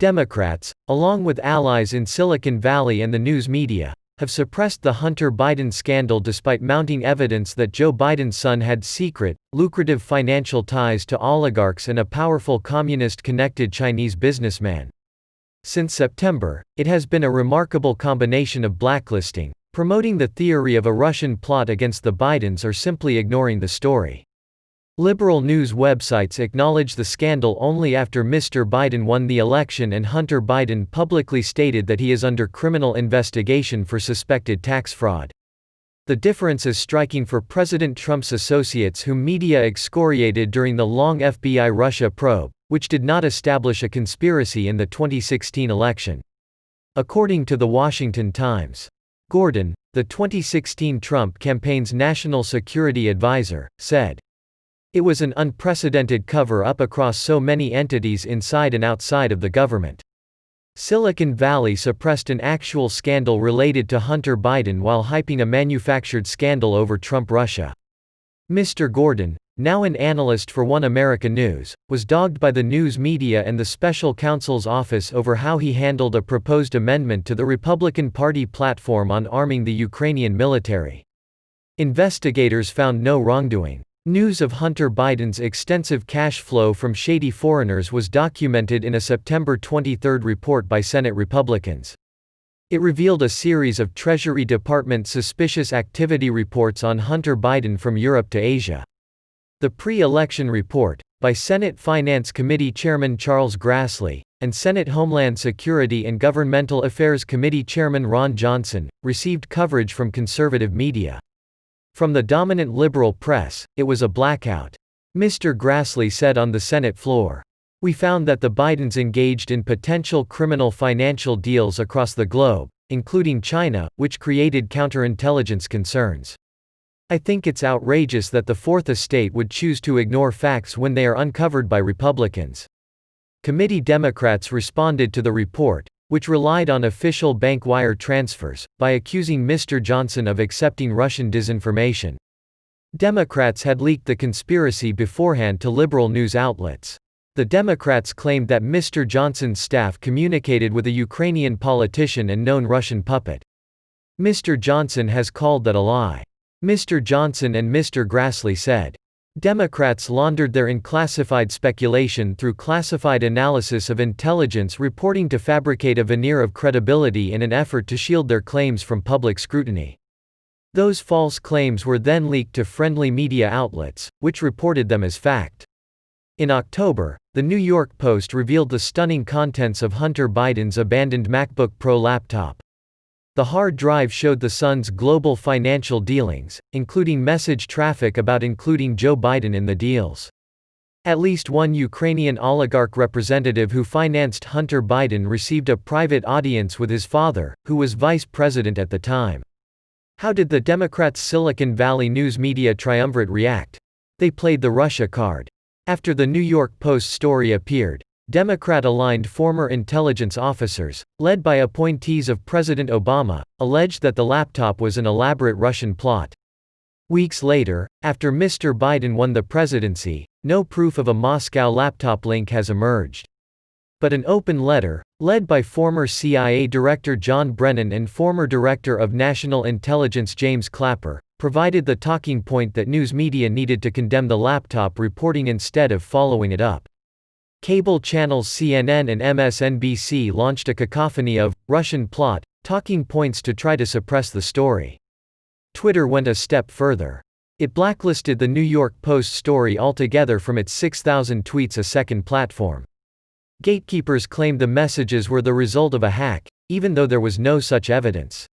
Democrats, along with allies in Silicon Valley and the news media, have suppressed the Hunter Biden scandal despite mounting evidence that Joe Biden's son had secret, lucrative financial ties to oligarchs and a powerful communist-connected Chinese businessman. Since September, it has been a remarkable combination of blacklisting, promoting the theory of a Russian plot against the Bidens, or simply ignoring the story. Liberal news websites acknowledge the scandal only after Mr. Biden won the election and Hunter Biden publicly stated that he is under criminal investigation for suspected tax fraud. The difference is striking for President Trump's associates, whom media excoriated during the long FBI Russia probe, which did not establish a conspiracy in the 2016 election. According to The Washington Times, Gordon, the 2016 Trump campaign's national security advisor, said, "It was an unprecedented cover-up across so many entities inside and outside of the government. Silicon Valley suppressed an actual scandal related to Hunter Biden while hyping a manufactured scandal over Trump-Russia." Mr. Gordon, now an analyst for One America News, was dogged by the news media and the special counsel's office over how he handled a proposed amendment to the Republican Party platform on arming the Ukrainian military. Investigators found no wrongdoing. News of Hunter Biden's extensive cash flow from shady foreigners was documented in a September 23 report by Senate Republicans. It revealed a series of Treasury Department suspicious activity reports on Hunter Biden from Europe to Asia. The pre-election report, by Senate Finance Committee Chairman Charles Grassley, and Senate Homeland Security and Governmental Affairs Committee Chairman Ron Johnson, received coverage from conservative media. From the dominant liberal press, it was a blackout. Mr. Grassley said on the Senate floor, "We found that the Bidens engaged in potential criminal financial deals across the globe, including China, which created counterintelligence concerns. I think it's outrageous that the Fourth Estate would choose to ignore facts when they are uncovered by Republicans." Committee Democrats responded to the report, which relied on official bank wire transfers, by accusing Mr. Johnson of accepting Russian disinformation. Democrats had leaked the conspiracy beforehand to liberal news outlets. The Democrats claimed that Mr. Johnson's staff communicated with a Ukrainian politician and known Russian puppet. Mr. Johnson has called that a lie. Mr. Johnson and Mr. Grassley said, "Democrats laundered their unclassified speculation through classified analysis of intelligence reporting to fabricate a veneer of credibility in an effort to shield their claims from public scrutiny. Those false claims were then leaked to friendly media outlets, which reported them as fact." In October, the New York Post revealed the stunning contents of Hunter Biden's abandoned MacBook Pro laptop. The hard drive showed the son's global financial dealings, including message traffic about including Joe Biden in the deals. At least one Ukrainian oligarch representative who financed Hunter Biden received a private audience with his father, who was vice president at the time. How did the Democrats' Silicon Valley news media triumvirate react? They played the Russia card. After the New York Post story appeared, Democrat-aligned former intelligence officers, led by appointees of President Obama, alleged that the laptop was an elaborate Russian plot. Weeks later, after Mr. Biden won the presidency, no proof of a Moscow laptop link has emerged. But an open letter, led by former CIA Director John Brennan and former Director of National Intelligence James Clapper, provided the talking point that news media needed to condemn the laptop reporting instead of following it up. Cable channels CNN and MSNBC launched a cacophony of Russian plot talking points to try to suppress the story. Twitter went a step further. It blacklisted the New York Post story altogether from its 6,000 tweets a second platform. Gatekeepers claimed the messages were the result of a hack, even though there was no such evidence.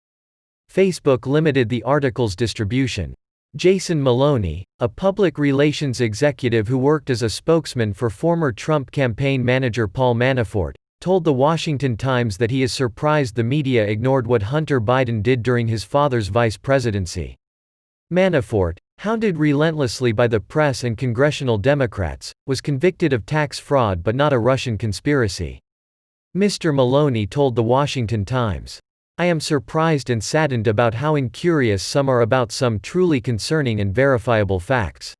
Facebook limited the article's distribution. Jason Maloney, a public relations executive who worked as a spokesman for former Trump campaign manager Paul Manafort, told The Washington Times that he is surprised the media ignored what Hunter Biden did during his father's vice presidency. Manafort, hounded relentlessly by the press and congressional Democrats, was convicted of tax fraud but not a Russian conspiracy. Mr. Maloney told The Washington Times, "I am surprised and saddened about how incurious some are about some truly concerning and verifiable facts.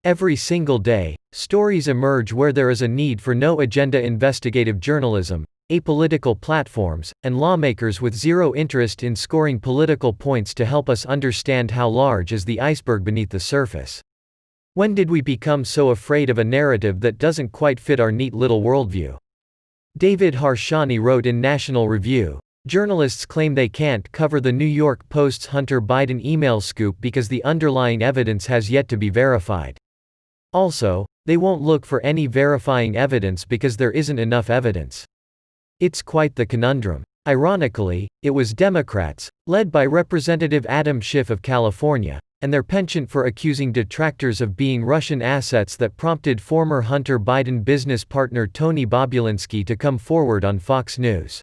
Every single day, stories emerge where there is a need for no-agenda investigative journalism, apolitical platforms, and lawmakers with zero interest in scoring political points to help us understand how large is the iceberg beneath the surface. When did we become so afraid of a narrative that doesn't quite fit our neat little worldview? David Harshani wrote in National Review, "Journalists claim they can't cover the New York Post's Hunter Biden email scoop because the underlying evidence has yet to be verified. Also, they won't look for any verifying evidence because there isn't enough evidence." It's quite the conundrum. Ironically, it was Democrats, led by Representative Adam Schiff of California, and their penchant for accusing detractors of being Russian assets that prompted former Hunter Biden business partner Tony Bobulinski to come forward on Fox News.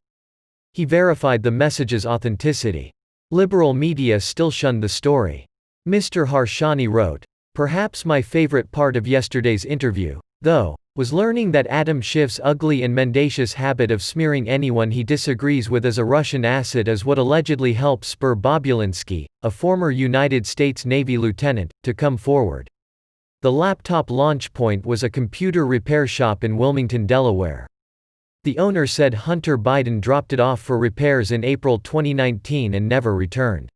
He verified the message's authenticity. Liberal media still shunned the story. Mr. Harshani wrote, "Perhaps my favorite part of yesterday's interview, though, was learning that Adam Schiff's ugly and mendacious habit of smearing anyone he disagrees with as a Russian asset is what allegedly helped spur Bobulinski, a former United States Navy lieutenant, to come forward." The laptop launch point was a computer repair shop in Wilmington, Delaware. The owner said Hunter Biden dropped it off for repairs in April 2019 and never returned.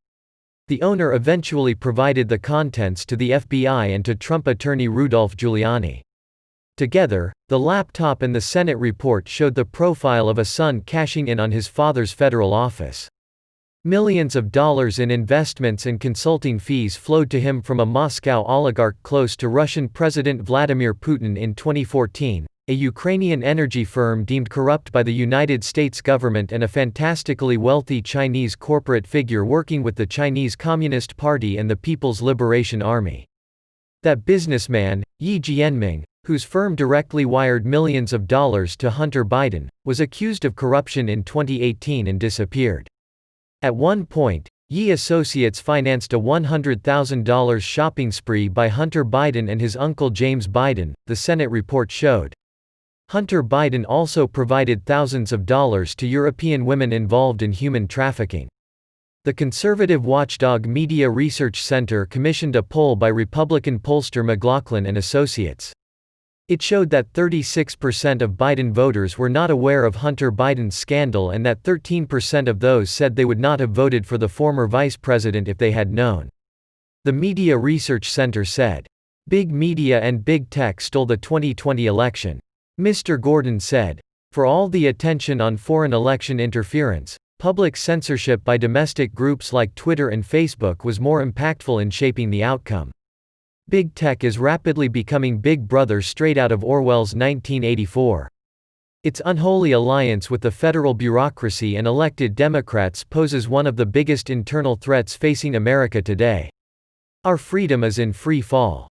The owner eventually provided the contents to the FBI and to Trump attorney Rudolph Giuliani. Together, the laptop and the Senate report showed the profile of a son cashing in on his father's federal office. Millions of dollars in investments and consulting fees flowed to him from a Moscow oligarch close to Russian President Vladimir Putin in 2014, a Ukrainian energy firm deemed corrupt by the United States government, and a fantastically wealthy Chinese corporate figure working with the Chinese Communist Party and the People's Liberation Army. That businessman, Yi Jianming, whose firm directly wired millions of dollars to Hunter Biden, was accused of corruption in 2018 and disappeared. At one point, Yi Associates financed a $100,000 shopping spree by Hunter Biden and his uncle James Biden, the Senate report showed. Hunter Biden also provided thousands of dollars to European women involved in human trafficking. The conservative watchdog Media Research Center commissioned a poll by Republican pollster McLaughlin and Associates. It showed that 36% of Biden voters were not aware of Hunter Biden's scandal and that 13% of those said they would not have voted for the former vice president if they had known. The Media Research Center said, "Big media and big tech stole the 2020 election." Mr. Gordon said, "For all the attention on foreign election interference, public censorship by domestic groups like Twitter and Facebook was more impactful in shaping the outcome. Big tech is rapidly becoming Big Brother straight out of Orwell's 1984. Its unholy alliance with the federal bureaucracy and elected Democrats poses one of the biggest internal threats facing America today. Our freedom is in free fall."